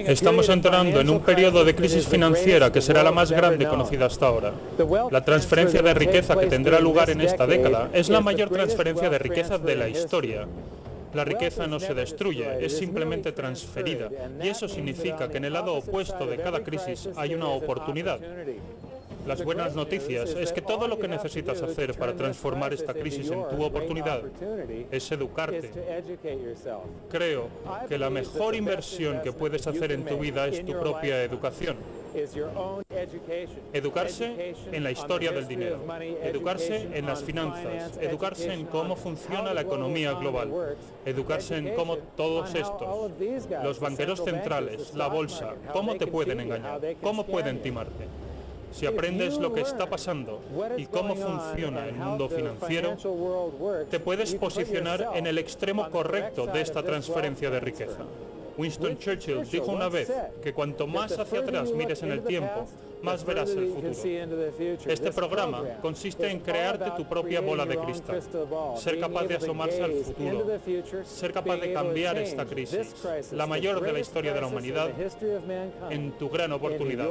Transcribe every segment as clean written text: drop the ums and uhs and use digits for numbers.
Estamos entrando en un periodo de crisis financiera que será la más grande conocida hasta ahora. La transferencia de riqueza que tendrá lugar en esta década es la mayor transferencia de riqueza de la historia. La riqueza no se destruye, es simplemente transferida, y eso significa que en el lado opuesto de cada crisis hay una oportunidad. Las buenas noticias es que todo lo que necesitas hacer para transformar esta crisis en tu oportunidad es educarte. Creo que la mejor inversión que puedes hacer en tu vida es tu propia educación. Educarse en la historia del dinero, educarse en las finanzas, educarse en cómo funciona la economía global, educarse en cómo todos estos, los banqueros centrales, la bolsa, cómo te pueden engañar, cómo pueden timarte. Si aprendes lo que está pasando y cómo funciona el mundo financiero, te puedes posicionar en el extremo correcto de esta transferencia de riqueza. Winston Churchill dijo una vez que cuanto más hacia atrás mires en el tiempo, más verás el futuro. Este programa consiste en crearte tu propia bola de cristal, ser capaz de asomarse al futuro, ser capaz de cambiar esta crisis, la mayor de la historia de la humanidad, en tu gran oportunidad.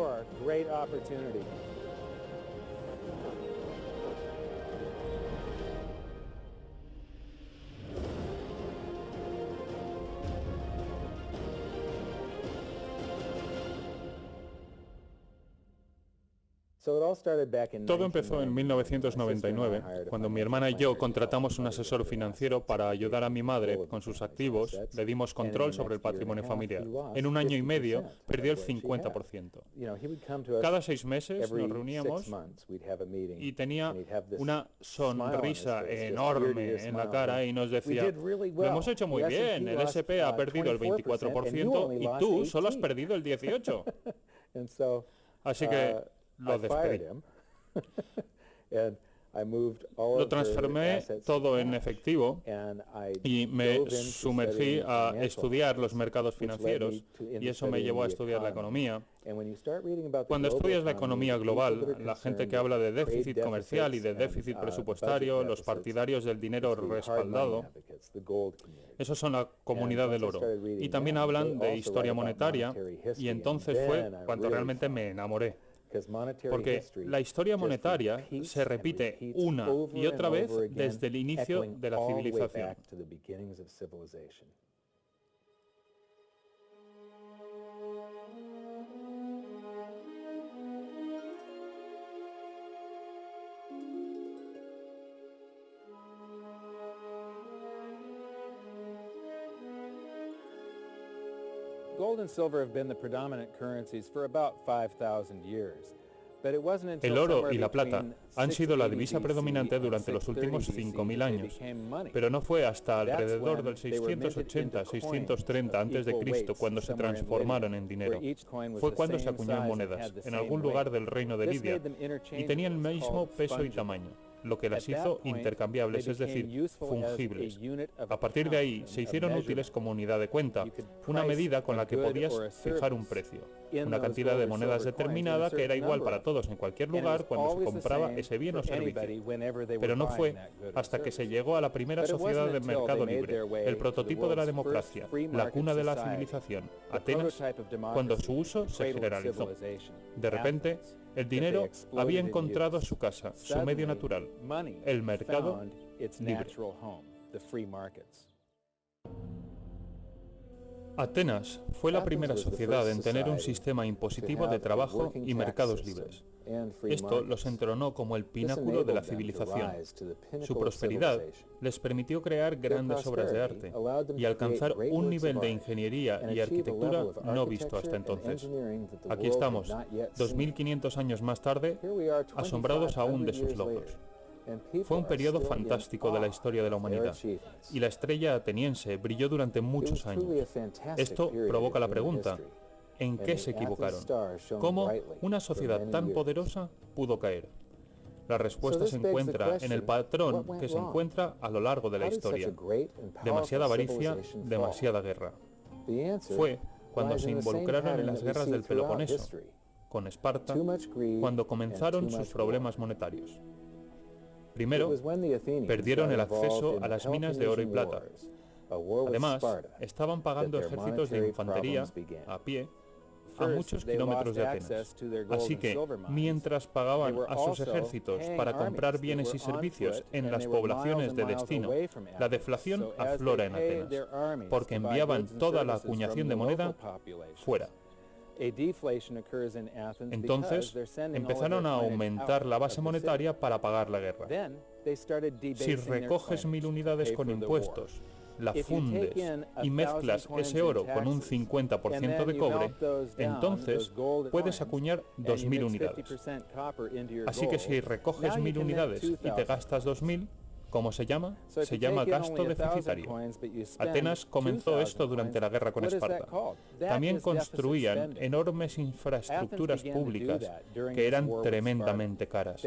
Todo empezó en 1999, cuando mi hermana y yo contratamos un asesor financiero para ayudar a mi madre con sus activos. Le dimos control sobre el patrimonio familiar. En un año y medio perdió el 50%. Cada 6 meses nos reuníamos y tenía una sonrisa enorme en la cara y nos decía: lo hemos hecho muy bien, el S&P ha perdido el 24% y tú solo has perdido el 18%. Así que lo despedí. Lo transformé todo en efectivo y me sumergí a estudiar los mercados financieros, y eso me llevó a estudiar la economía. Cuando estudias la economía global, la gente que habla de déficit comercial y de déficit presupuestario, los partidarios del dinero respaldado, esos son la comunidad del oro. Y también hablan de historia monetaria, y entonces fue cuando realmente me enamoré. Porque la historia monetaria se repite una y otra vez desde el inicio de la civilización. Gold and silver have been the predominant currencies for about 5,000 years. El oro y la plata han sido la divisa predominante durante los últimos 5.000 años, pero no fue hasta alrededor del 680-630 a.C. cuando se transformaron en dinero. Fue cuando se acuñó en monedas, en algún lugar del reino de Lidia, y tenían el mismo peso y tamaño, lo que las hizo intercambiables, es decir, fungibles. A partir de ahí se hicieron útiles como unidad de cuenta, una medida con la que podías fijar un precio, una cantidad de monedas determinada que era igual para todos en cualquier lugar cuando se compraba ese bien o servicio. Pero no fue hasta que se llegó a la primera sociedad de mercado libre, el prototipo de la democracia, la cuna de la civilización, Atenas, cuando su uso se generalizó. De repente, el dinero había encontrado su casa, su medio natural, el mercado libre. Atenas fue la primera sociedad en tener un sistema impositivo de trabajo y mercados libres. Esto los entronó como el pináculo de la civilización. Su prosperidad les permitió crear grandes obras de arte y alcanzar un nivel de ingeniería y arquitectura no visto hasta entonces. Aquí estamos, 2.500 años más tarde, asombrados aún de sus logros. Fue un periodo fantástico de la historia de la humanidad, y la estrella ateniense brilló durante muchos años. Esto provoca la pregunta: ¿en qué se equivocaron? ¿Cómo una sociedad tan poderosa pudo caer? La respuesta se encuentra en el patrón que se encuentra a lo largo de la historia: demasiada avaricia, demasiada guerra. Fue cuando se involucraron en las guerras del Peloponeso, con Esparta, cuando comenzaron sus problemas monetarios. Primero, perdieron el acceso a las minas de oro y plata. Además, estaban pagando ejércitos de infantería a pie a muchos kilómetros de Atenas. Así que, mientras pagaban a sus ejércitos para comprar bienes y servicios en las poblaciones de destino, la deflación aflora en Atenas, porque enviaban toda la acuñación de moneda fuera. Entonces, empezaron a aumentar la base monetaria para pagar la guerra. Si recoges 1000 unidades con impuestos, la fundes y mezclas ese oro con un 50% de cobre, entonces puedes acuñar 2000 unidades. Así que si recoges 1000 unidades y te gastas 2000, ¿cómo se llama? Se llama gasto deficitario. Atenas comenzó esto durante la guerra con Esparta. También construían enormes infraestructuras públicas que eran tremendamente caras.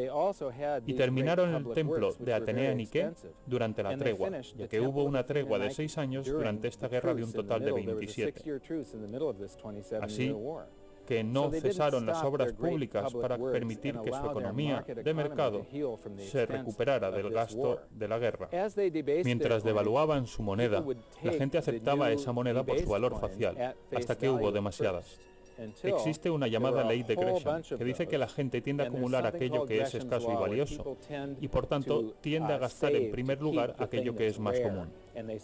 Y terminaron el templo de Atenea Nike durante la tregua, ya que hubo una tregua de 6 años durante esta guerra de un total de 27. Así que no cesaron las obras públicas para permitir que su economía de mercado se recuperara del gasto de la guerra. Mientras devaluaban su moneda, la gente aceptaba esa moneda por su valor facial, hasta que hubo demasiadas. Existe una llamada ley de Gresham, que dice que la gente tiende a acumular aquello que es escaso y valioso, y por tanto tiende a gastar en primer lugar aquello que es más común.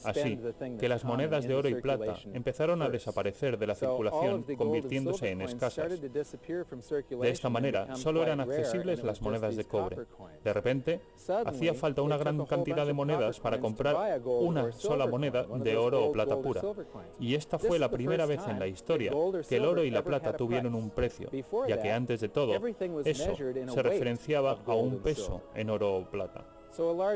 Así que las monedas de oro y plata empezaron a desaparecer de la circulación, convirtiéndose en escasas. De esta manera, solo eran accesibles las monedas de cobre. De repente, hacía falta una gran cantidad de monedas para comprar una sola moneda de oro o plata pura. Y esta fue la primera vez en la historia que el oro y la plata tuvieron un precio, ya que antes de todo, eso se referenciaba a un peso en oro o plata.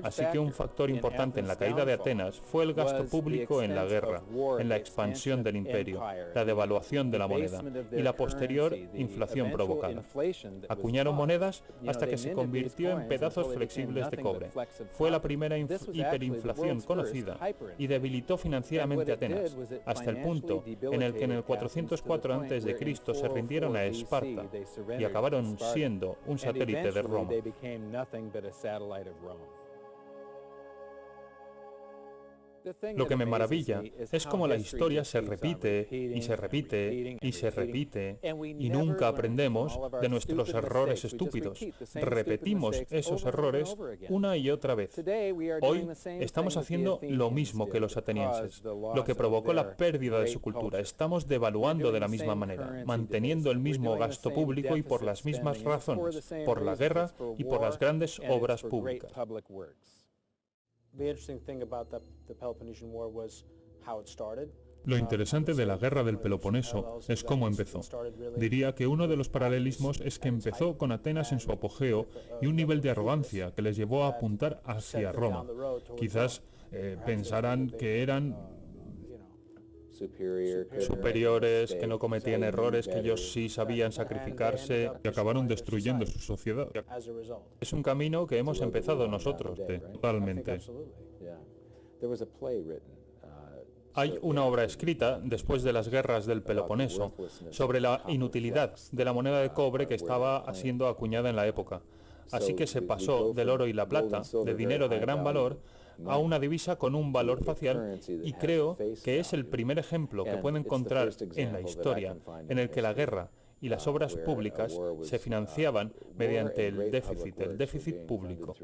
Así que un factor importante en la caída de Atenas fue el gasto público en la guerra, en la expansión del imperio, la devaluación de la moneda y la posterior inflación provocada. Acuñaron monedas hasta que se convirtió en pedazos flexibles de cobre. Fue la primera hiperinflación conocida y debilitó financieramente a Atenas, hasta el punto en el que en el 404 a.C. se rindieron a Esparta y acabaron siendo un satélite de Roma. Lo que me maravilla es cómo la historia se repite y se repite y se repite y nunca aprendemos de nuestros errores estúpidos. Repetimos esos errores una y otra vez. Hoy estamos haciendo lo mismo que los atenienses, lo que provocó la pérdida de su cultura. Estamos devaluando de la misma manera, manteniendo el mismo gasto público y por las mismas razones, por la guerra y por las grandes obras públicas. Lo interesante de la guerra del Peloponeso es cómo empezó. Diría que uno de los paralelismos es que empezó con Atenas en su apogeo y un nivel de arrogancia que les llevó a apuntar hacia Roma. Quizás pensaran que eran superiores, que no cometían errores, que ellos sí sabían sacrificarse y acabaron destruyendo su sociedad. Es un camino que hemos empezado nosotros, totalmente. Hay una obra escrita, después de las guerras del Peloponeso, sobre la inutilidad de la moneda de cobre que estaba siendo acuñada en la época. Así que se pasó del oro y la plata, de dinero de gran valor, a una divisa con un valor facial, y creo que es el primer ejemplo que puedo encontrar en la historia en el que la guerra y las obras públicas se financiaban mediante el déficit público.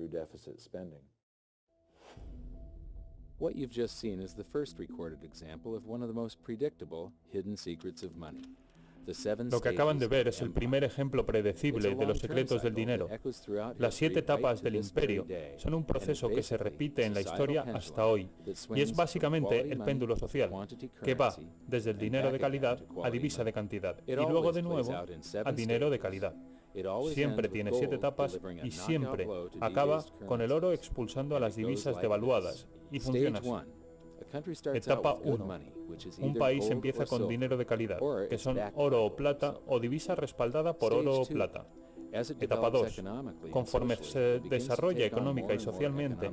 What you've just seen is the first recorded example of one of the most predictable hidden secrets of money. Lo que acaban de ver es el primer ejemplo predecible de los secretos del dinero. Las 7 etapas del imperio son un proceso que se repite en la historia hasta hoy, y es básicamente el péndulo social, que va desde el dinero de calidad a divisa de cantidad, y luego de nuevo a dinero de calidad. Siempre tiene 7 etapas y siempre acaba con el oro expulsando a las divisas devaluadas, y funciona así. Etapa 1. Un país empieza con dinero de calidad, que son oro o plata o divisa respaldada por oro o plata. Etapa 2. Conforme se desarrolla económica y socialmente,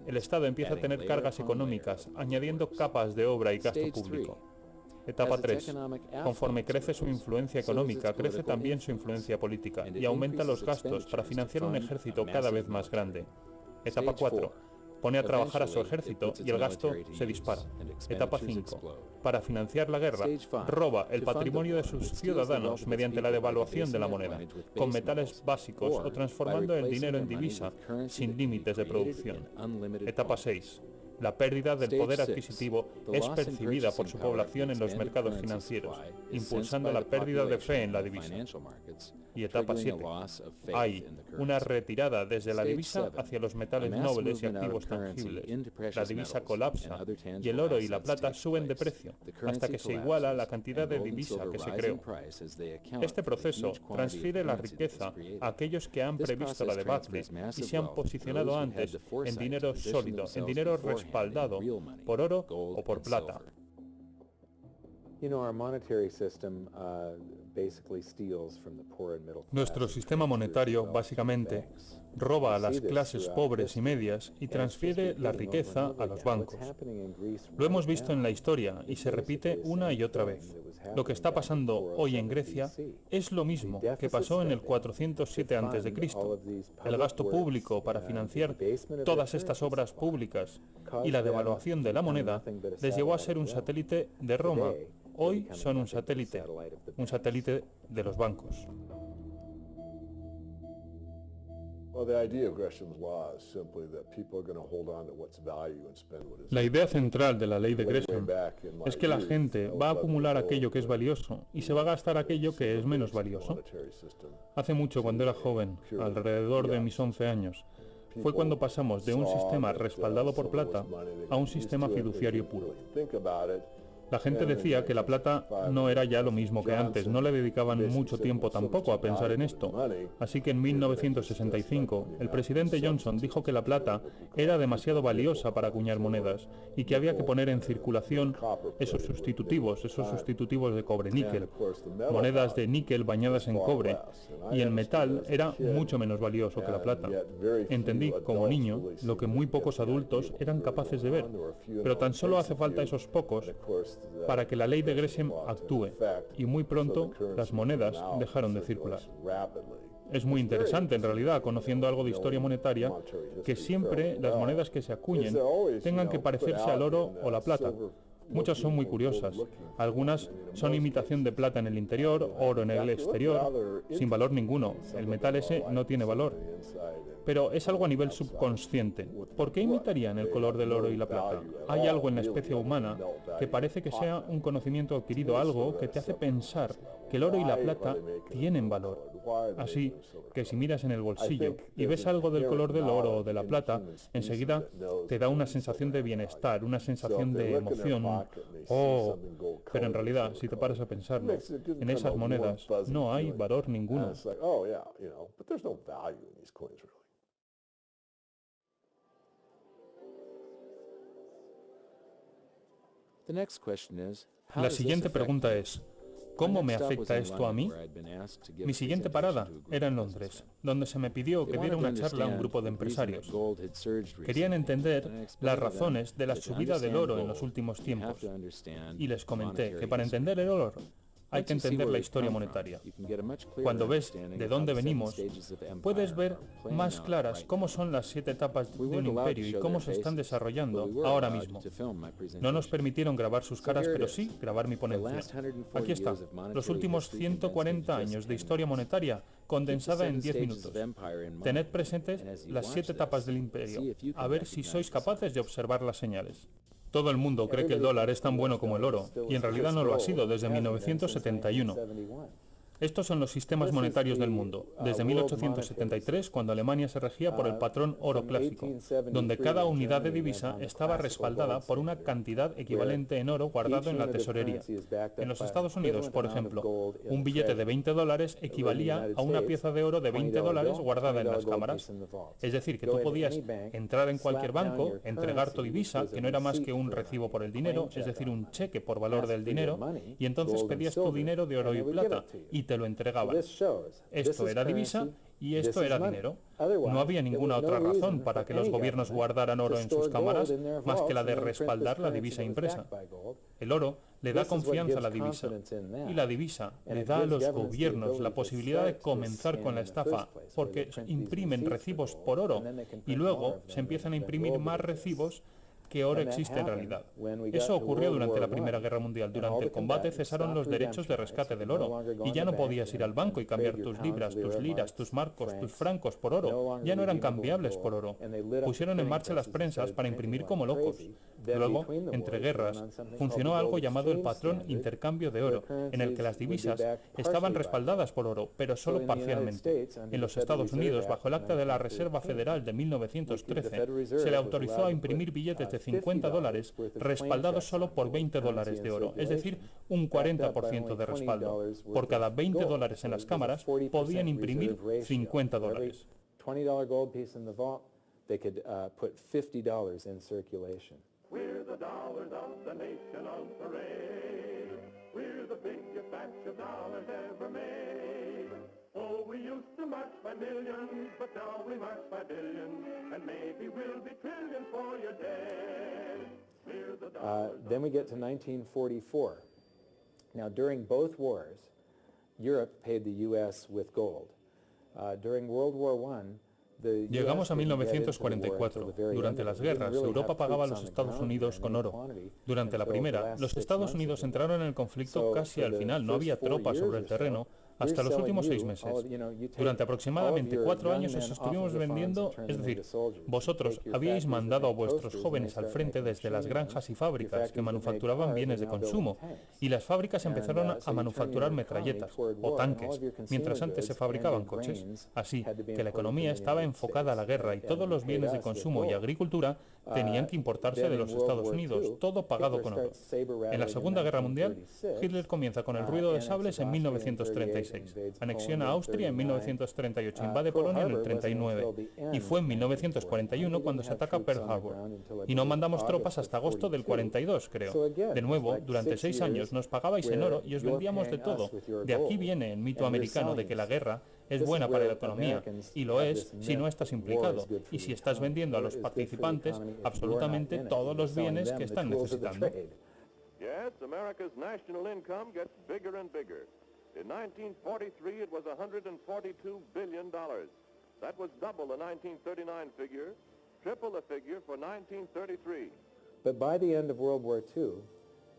el Estado empieza a tener cargas económicas, añadiendo capas de obra y gasto público. Etapa 3. Conforme crece su influencia económica, crece también su influencia política y aumenta los gastos para financiar un ejército cada vez más grande. Etapa 4. pone a trabajar a su ejército y el gasto se dispara. Etapa 5. Para financiar la guerra, roba el patrimonio de sus ciudadanos mediante la devaluación de la moneda, con metales básicos o transformando el dinero en divisa sin límites de producción. Etapa 6. La pérdida del poder adquisitivo es percibida por su población en los mercados financieros, impulsando la pérdida de fe en la divisa. Y etapa 7. Hay una retirada desde la divisa hacia los metales nobles y activos tangibles. La divisa colapsa y el oro y la plata suben de precio, hasta que se iguala la cantidad de divisa que se creó. Este proceso transfiere la riqueza a aquellos que han previsto la debacle y se han posicionado antes en dinero sólido, en dinero respaldado por oro o por plata. Nuestro sistema monetario, básicamente, roba a las clases pobres y medias y transfiere la riqueza a los bancos. Lo hemos visto en la historia y se repite una y otra vez. Lo que está pasando hoy en Grecia es lo mismo que pasó en el 407 a.C. El gasto público para financiar todas estas obras públicas y la devaluación de la moneda les llevó a ser un satélite de Roma. Hoy son un satélite de los bancos. La idea central de la ley de Gresham es que la gente va a acumular aquello que es valioso y se va a gastar aquello que es menos valioso. Hace mucho, cuando era joven, alrededor de mis 11 años, fue cuando pasamos de un sistema respaldado por plata a un sistema fiduciario puro. La gente decía que la plata no era ya lo mismo que antes, no le dedicaban mucho tiempo tampoco a pensar en esto. Así que en 1965, el presidente Johnson dijo que la plata era demasiado valiosa para acuñar monedas y que había que poner en circulación esos sustitutivos de cobre-níquel, monedas de níquel bañadas en cobre, y el metal era mucho menos valioso que la plata. Entendí, como niño, lo que muy pocos adultos eran capaces de ver, pero tan solo hace falta esos pocos para que la ley de Gresham actúe, y muy pronto las monedas dejaron de circular. Es muy interesante, en realidad, conociendo algo de historia monetaria, que siempre las monedas que se acuñen tengan que parecerse al oro o la plata. Muchas son muy curiosas. Algunas son imitación de plata en el interior, oro en el exterior, sin valor ninguno. El metal ese no tiene valor. Pero es algo a nivel subconsciente. ¿Por qué imitarían el color del oro y la plata? Hay algo en la especie humana que parece que sea un conocimiento adquirido, algo que te hace pensar que el oro y la plata tienen valor. Así que si miras en el bolsillo y ves algo del color del oro o de la plata, enseguida te da una sensación de bienestar, una sensación de emoción. Oh, pero en realidad, si te paras a pensarlo, en esas monedas no hay valor ninguno. La siguiente pregunta es, ¿cómo me afecta esto a mí? Mi siguiente parada era en Londres, donde se me pidió que diera una charla a un grupo de empresarios. Querían entender las razones de la subida del oro en los últimos tiempos. Y les comenté que para entender el oro hay que entender la historia monetaria. Cuando ves de dónde venimos, puedes ver más claras cómo son las 7 etapas de un imperio y cómo se están desarrollando ahora mismo. No nos permitieron grabar sus caras, pero sí grabar mi ponencia. Aquí está, los últimos 140 años de historia monetaria condensada en 10 minutos. Tened presentes las 7 etapas del imperio, a ver si sois capaces de observar las señales. Todo el mundo cree que el dólar es tan bueno como el oro, y en realidad no lo ha sido desde 1971. Estos son los sistemas monetarios del mundo, desde 1873, cuando Alemania se regía por el patrón oro clásico, donde cada unidad de divisa estaba respaldada por una cantidad equivalente en oro guardado en la tesorería. En los Estados Unidos, por ejemplo, un billete de $20 equivalía a una pieza de oro de $20 guardada en las cámaras. Es decir, que tú podías entrar en cualquier banco, entregar tu divisa, que no era más que un recibo por el dinero, es decir, un cheque por valor del dinero, y entonces pedías tu dinero de oro y plata, y te te lo entregaban. Esto era divisa y esto era dinero. No había ninguna otra razón para que los gobiernos guardaran oro en sus cámaras más que la de respaldar la divisa impresa. El oro le da confianza a la divisa y la divisa le da a los gobiernos la posibilidad de comenzar con la estafa porque imprimen recibos por oro y luego se empiezan a imprimir más recibos que oro existe en realidad. Eso ocurrió durante la Primera Guerra Mundial. Durante el combate cesaron los derechos de rescate del oro y ya no podías ir al banco y cambiar tus libras, tus liras, tus marcos, tus francos por oro. Ya no eran cambiables por oro. Pusieron en marcha las prensas para imprimir como locos. Luego, entre guerras, funcionó algo llamado el patrón intercambio de oro, en el que las divisas estaban respaldadas por oro, pero solo parcialmente. En los Estados Unidos, bajo el Acta de la Reserva Federal de 1913, se le autorizó a imprimir billetes de $50 respaldados solo por $20 de oro, es decir, un 40% de respaldo. Por cada $20 en las cámaras podían imprimir $50. $20 gold piece in the vault, they could put $50 in circulation. We're the dollars of the nation on parade. We're the biggest batch of dollars ever made. Oh, we used to march by millions, but now we march by billions, and maybe we'll be trillions for your dead. We're the Then we get to 1944. Now, during both wars, Europe paid the U.S. with gold. During World War I, llegamos a 1944. Durante las guerras, Europa pagaba a los Estados Unidos con oro. Durante la primera, los Estados Unidos entraron en el conflicto casi al final. No había tropas sobre el terreno hasta los últimos 6 meses. Durante aproximadamente 4 años os estuvimos vendiendo, es decir, vosotros habíais mandado a vuestros jóvenes al frente desde las granjas y fábricas que manufacturaban bienes de consumo, y las fábricas empezaron a manufacturar metralletas o tanques, mientras antes se fabricaban coches. Así que la economía estaba enfocada a la guerra y todos los bienes de consumo y agricultura tenían que importarse de los Estados Unidos, todo pagado con oro. En la Segunda Guerra Mundial, Hitler comienza con el ruido de sables en 1936, anexiona a Austria en 1938, invade Polonia en el 39, y fue en 1941 cuando se ataca Pearl Harbor. Y no mandamos tropas hasta agosto del 42, creo. De nuevo, durante 6 años nos pagabais en oro y os vendíamos de todo. De aquí viene el mito americano de que la guerra es buena para la economía, y lo es si no estás implicado, y si estás vendiendo a los participantes absolutamente todos los bienes que están necesitando. Yes, America's national income gets bigger and bigger. In 1943, it was $142 billion. That was double the 1939 figure, triple the figure for 1933. But by the end of World War II,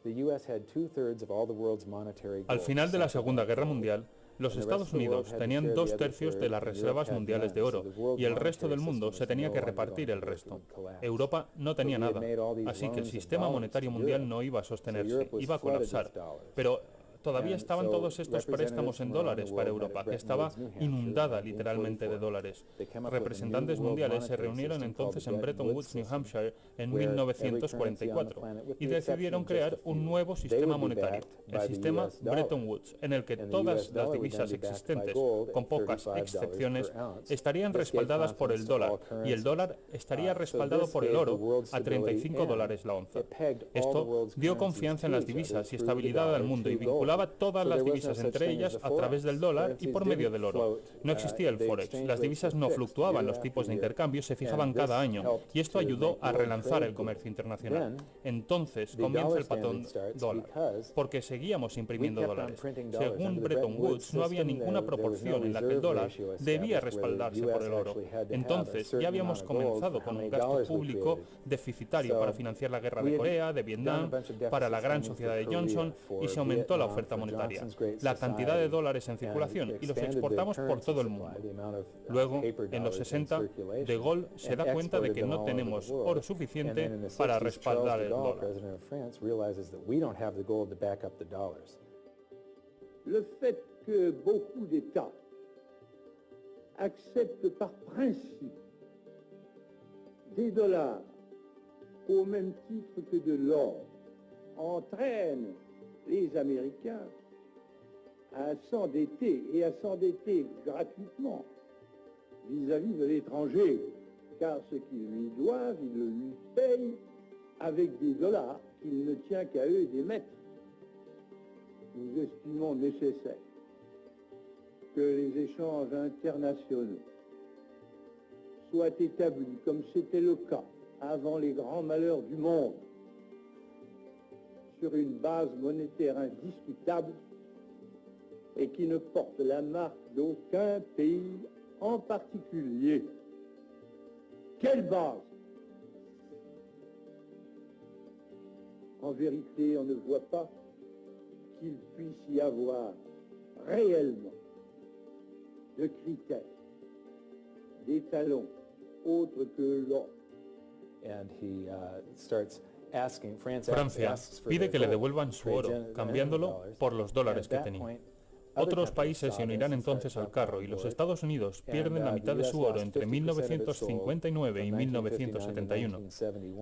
the U.S. had 2/3 of all the world's monetary gold. Al final de la Segunda Guerra Mundial, los Estados Unidos tenían 2/3 de las reservas mundiales de oro y el resto del mundo se tenía que repartir el resto. Europa no tenía nada, así que el sistema monetario mundial no iba a sostenerse, iba a colapsar. Pero todavía estaban todos estos préstamos en dólares para Europa, que estaba inundada literalmente de dólares. Representantes mundiales se reunieron entonces en Bretton Woods, New Hampshire, en 1944 y decidieron crear un nuevo sistema monetario, el sistema Bretton Woods, en el que todas las divisas existentes, con pocas excepciones, estarían respaldadas por el dólar y el dólar estaría respaldado por el oro a $35 la onza. Esto dio confianza en las divisas y estabilidad al mundo y vinculaba todas las divisas entre ellas a través del dólar y por medio del oro. No existía el forex, las divisas no fluctuaban, los tipos de intercambio se fijaban cada año y esto ayudó a relanzar el comercio internacional. Entonces comienza el patrón dólar, porque seguíamos imprimiendo dólares. Según Bretton Woods, no había ninguna proporción en la que el dólar debía respaldarse por el oro. Entonces ya habíamos comenzado con un gasto público deficitario para financiar la guerra de Corea, de Vietnam, para la gran sociedad de Johnson, y se aumentó la oferta monetaria, la cantidad de dólares en circulación, y los exportamos por todo el mundo. Luego, en los 60, De Gaulle se da cuenta de que no tenemos oro suficiente para respaldar el dólar. Le fait que beaucoup d'États acceptent par principe des dollars au même titre que de l'or entraîne les Américains à s'endetter et à s'endetter gratuitement vis-à-vis de l'étranger, car ce qu'ils lui doivent, ils le lui payent avec des dollars qu'il ne tient qu'à eux d'émettre. Nous estimons nécessaire que les échanges internationaux soient établis comme c'était le cas avant les grands malheurs du monde, sur une base monétaire indiscutable et qui ne porte la marque d'aucun pays en particulier. Quelle base? En vérité, on ne voit pas qu'il puisse y avoir réellement de critères, d'étalons autres que l'or. And he starts asking, Francia pide que le devuelvan su oro, cambiándolo por los dólares que tenía. Otros países se unirán entonces al carro y los Estados Unidos pierden la mitad de su oro entre 1959 y 1971.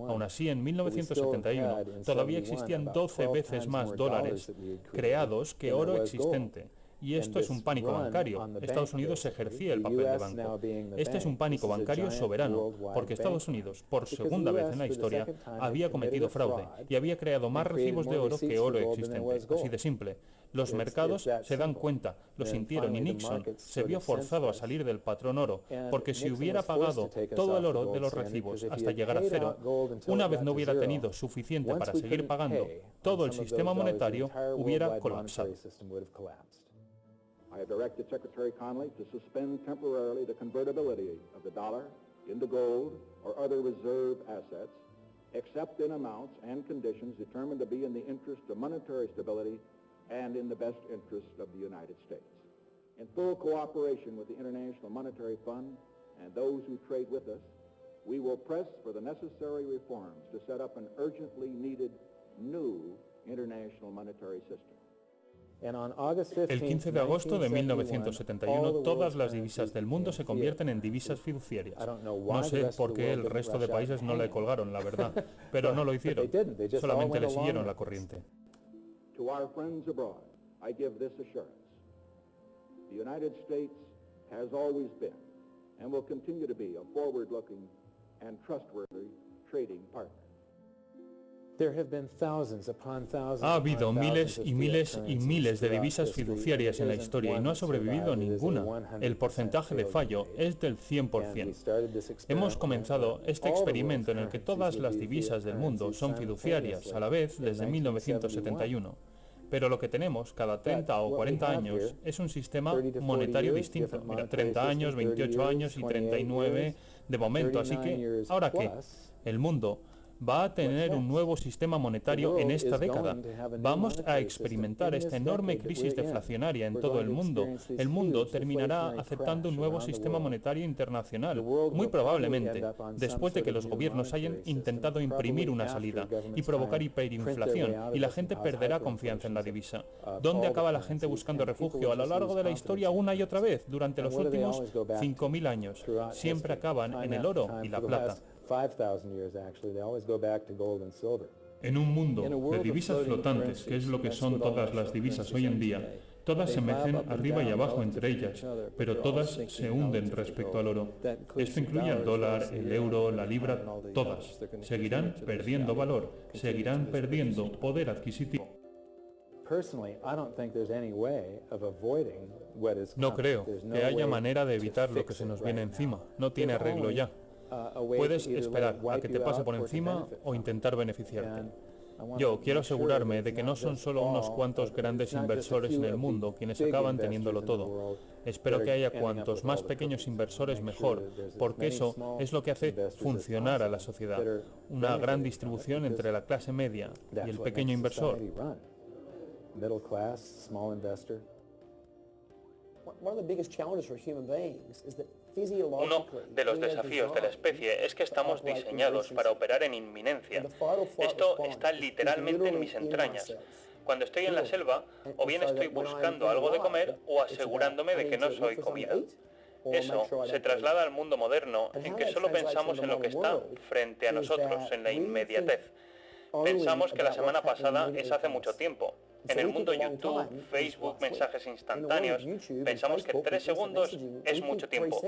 Aún así, en 1971 todavía existían 12 veces más dólares creados que oro existente. Y esto es un pánico bancario. Estados Unidos ejercía el papel de banco. Este es un pánico bancario soberano, porque Estados Unidos, por segunda vez en la historia, había cometido fraude y había creado más recibos de oro que oro existente. Así de simple. Los mercados se dan cuenta, lo sintieron, y Nixon se vio forzado a salir del patrón oro, porque si hubiera pagado todo el oro de los recibos hasta llegar a cero, una vez no hubiera tenido suficiente para seguir pagando, todo el sistema monetario hubiera colapsado. I have directed Secretary Connally to suspend temporarily the convertibility of the dollar into gold or other reserve assets, except in amounts and conditions determined to be in the interest of monetary stability and in the best interest of the United States. In full cooperation with the International Monetary Fund and those who trade with us, we will press for the necessary reforms to set up an urgently needed new international monetary system. El 15 de agosto de 1971, todas las divisas del mundo se convierten en divisas fiduciarias. No sé por qué el resto de países no le colgaron, la verdad, pero no lo hicieron, solamente le siguieron la corriente. To our friends abroad, I give this assurance. The United States has always been and will continue to be a forward-looking and trustworthy trading partner. Ha habido miles y miles y miles de divisas fiduciarias en la historia y no ha sobrevivido ninguna. El porcentaje de fallo es del 100%. Hemos comenzado este experimento en el que todas las divisas del mundo son fiduciarias a la vez desde 1971. Pero lo que tenemos cada 30 o 40 años es un sistema monetario distinto. Mira, 30 años, 28 años y 39 de momento. Así que, ¿ahora qué? El mundo va a tener un nuevo sistema monetario en esta década. Vamos a experimentar esta enorme crisis deflacionaria en todo el mundo. El mundo terminará aceptando un nuevo sistema monetario internacional, muy probablemente, después de que los gobiernos hayan intentado imprimir una salida y provocar hiperinflación, y la gente perderá confianza en la divisa. ¿Dónde acaba la gente buscando refugio a lo largo de la historia una y otra vez durante los últimos 5.000 años? Siempre acaban en el oro y la plata. En un mundo de divisas flotantes, que es lo que son todas las divisas hoy en día, todas se mecen arriba y abajo entre ellas, pero todas se hunden respecto al oro. Esto incluye al dólar, el euro, la libra, todas. Seguirán perdiendo valor, seguirán perdiendo poder adquisitivo. No creo que haya manera de evitar lo que se nos viene encima. No tiene arreglo ya. Puedes esperar a que te pase por encima o intentar beneficiarte. Yo quiero asegurarme de que no son solo unos cuantos grandes inversores en el mundo quienes acaban teniéndolo todo. Espero que haya cuantos más pequeños inversores mejor, porque eso es lo que hace funcionar a la sociedad. Una gran distribución entre la clase media y el pequeño inversor. Uno de los desafíos de la especie es que estamos diseñados para operar en inminencia. Esto está literalmente en mis entrañas. Cuando estoy en la selva, o bien estoy buscando algo de comer o asegurándome de que no soy comida. Eso se traslada al mundo moderno, en que solo pensamos en lo que está frente a nosotros, en la inmediatez. Pensamos que la semana pasada es hace mucho tiempo, En el mundo YouTube, Facebook, mensajes instantáneos, pensamos que 3 segundos es mucho tiempo.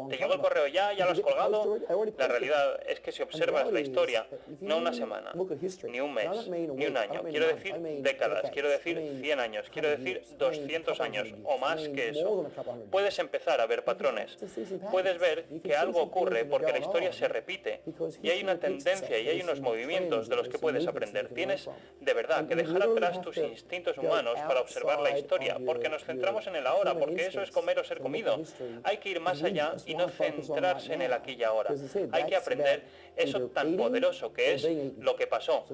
¿Te llegó el correo ya lo has colgado? La realidad es que si observas la historia, no una semana, ni un mes, ni un año, quiero decir décadas, quiero decir 100 años, quiero decir 200 años o más que eso, puedes empezar a ver patrones. Puedes ver que algo ocurre porque la historia se repite y hay una tendencia y hay unos movimientos de los que puedes aprender. Tienes de verdad que dejar atrás tus instintos humanos para observar la historia, porque nos centramos en el ahora, porque eso es comer o ser comido. Hay que ir más allá y no centrarse en el aquí y ahora. Hay que aprender eso tan poderoso que es lo que pasó,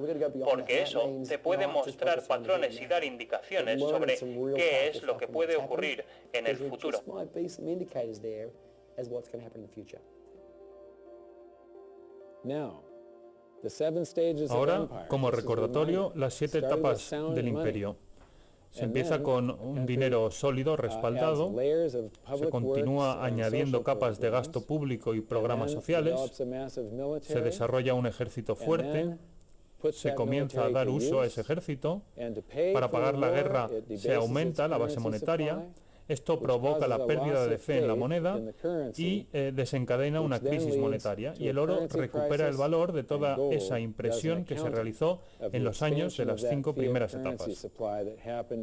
porque eso te puede mostrar patrones y dar indicaciones sobre qué es lo que puede ocurrir en el futuro. Ahora, como recordatorio, las 7 etapas del imperio. Se empieza con un dinero sólido, respaldado, se continúa añadiendo capas de gasto público y programas sociales, se desarrolla un ejército fuerte, se comienza a dar uso a ese ejército, para pagar la guerra se aumenta la base monetaria. Esto provoca la pérdida de fe en la moneda y desencadena una crisis monetaria, y el oro recupera el valor de toda esa impresión que se realizó en los años de las 5 primeras etapas.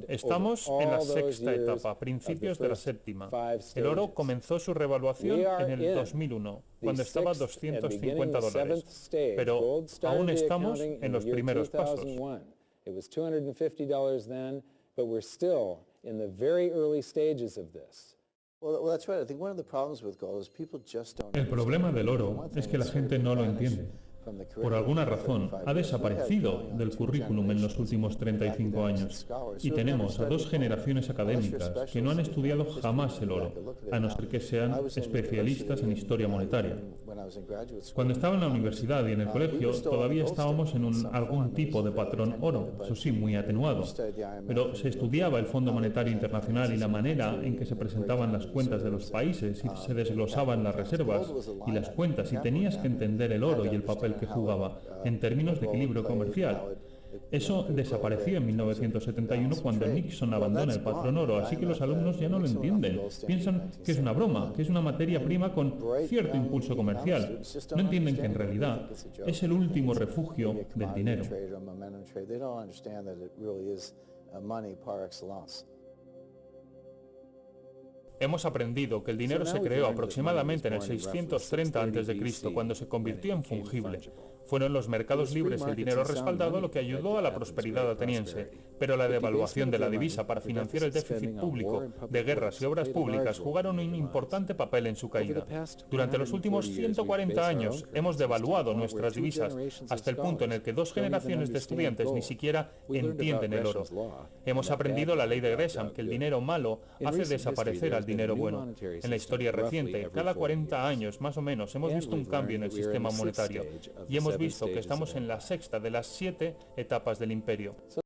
Estamos en la 6ª etapa, principios de la 7ª. El oro comenzó su revaluación en el 2001, cuando estaba a $250, pero aún estamos en los primeros pasos. In the very early stages of this. El problema del oro es que la gente no lo entiende. Por alguna razón, ha desaparecido del currículum en los últimos 35 años y tenemos a 2 generaciones académicas que no han estudiado jamás el oro, a no ser que sean especialistas en historia monetaria. Cuando estaba en la universidad y en el colegio, todavía estábamos en algún tipo de patrón oro, eso sí, muy atenuado, pero se estudiaba el Fondo Monetario Internacional y la manera en que se presentaban las cuentas de los países y se desglosaban las reservas y las cuentas, y tenías que entender el oro y el papel que jugaba en términos de equilibrio comercial. Eso desapareció en 1971 cuando Nixon abandona el patrón oro, así que los alumnos ya no lo entienden. Piensan que es una broma, que es una materia prima con cierto impulso comercial. No entienden que en realidad es el último refugio del dinero. Hemos aprendido que el dinero se creó aproximadamente en el 630 a.C., cuando se convirtió en fungible. Fueron los mercados libres y el dinero respaldado lo que ayudó a la prosperidad ateniense, pero la devaluación de la divisa para financiar el déficit público de guerras y obras públicas jugaron un importante papel en su caída. Durante los últimos 140 años hemos devaluado nuestras divisas hasta el punto en el que 2 generaciones de estudiantes ni siquiera entienden el oro. Hemos aprendido la ley de Gresham, que el dinero malo hace desaparecer al dinero bueno. En la historia reciente, cada 40 años más o menos, hemos visto un cambio en el sistema monetario y hemos visto que estamos en la 6ª de las 7 etapas del imperio.